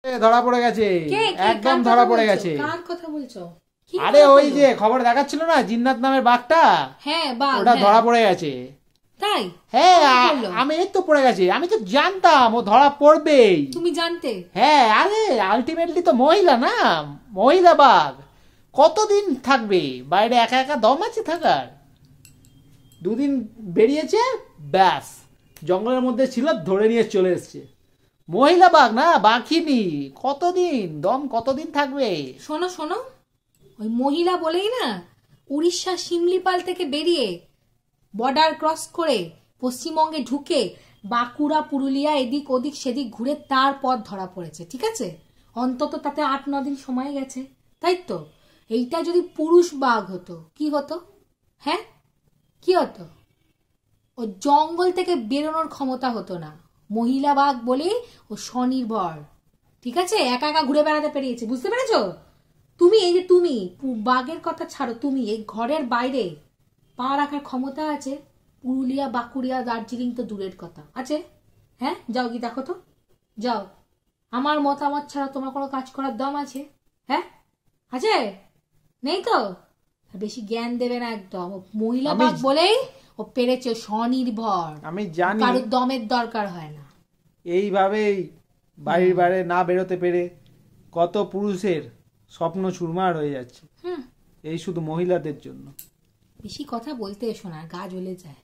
ধরা পড়ে গেছে, একদম ধরা পড়ে গেছে। কার কথা বলছো? আরে ওই যে খবর দেখাচ্ছিল না, জিন্নাত নামের বাঘটা, হ্যাঁ বাঘ, ওটা ধরা পড়ে গেছে। তাই? হ্যাঁ, আমি এই তো পড়ে গেছি, আমি তো জানতাম ও ধরা পড়বেই। তুমি জানতে? হ্যাঁ, আরে আলটিমেটলি তো মহিলা না, মহিলা বাঘ কতদিন থাকবে বাইরে, একা একা দম আছে থাকার? দুদিন বেরিয়েছে, ব্যাস জঙ্গলের মধ্যে ছিল, ধরে নিয়ে চলে এসছে। মহিলা বাঘ না, বাঘিনী, কতদিন দম, কতদিন থাকবে? শোনো শোনো, ওই মহিলা বলেই না উড়িষ্যা শিমলিপাল থেকে বেরিয়ে বর্ডার ক্রস করে পশ্চিমবঙ্গে ঢুকে বাঁকুড়া পুরুলিয়া এদিক ওদিক সেদিক ঘুরে তার পথ ধরা পড়েছে, ঠিক আছে? অন্তত তাতে 8-9 দিন সময় গেছে, তাই তো? এইটা যদি পুরুষ বাঘ হতো কি হতো? হ্যাঁ, কি হতো? ও জঙ্গল থেকে বেরোনোর ক্ষমতা হতো না। মহিলা বাঘ বলে ও স্বনির্ভর, ঠিক আছে? একা একা ঘুরে বেড়াতে পেরিয়েছে, বুঝতে পেরেছো? তুমি এই যে তুমি বাঘের কথা ছাড়ো, তুমি এই ঘরের বাইরে পা রাখার ক্ষমতা আছে? পুরুলিয়া বাঁকুড়িয়া দার্জিলিং তো দূরের কথা, আছে? হ্যাঁ, যাও কি দেখো তো, যাও। আমার মতামত ছাড়া তোমার কোনো কাজ করার দম আছে? হ্যাঁ, আছে? নেই তো? বেশি জ্ঞান দেবে না একদম। মহিলা বাঘ বলেই ও পেরেছে, স্বনির্ভর, আমি জানি কারোর দমের দরকার হয় না। এইভাবেই বাড়ির বাইরে না বেরোতে পেরে কত পুরুষের স্বপ্ন চুরমার হয়ে যাচ্ছে, এই শুধু মহিলাদের জন্য। বেশি কথা বলতে এসো না, গা জ্বলে যায়।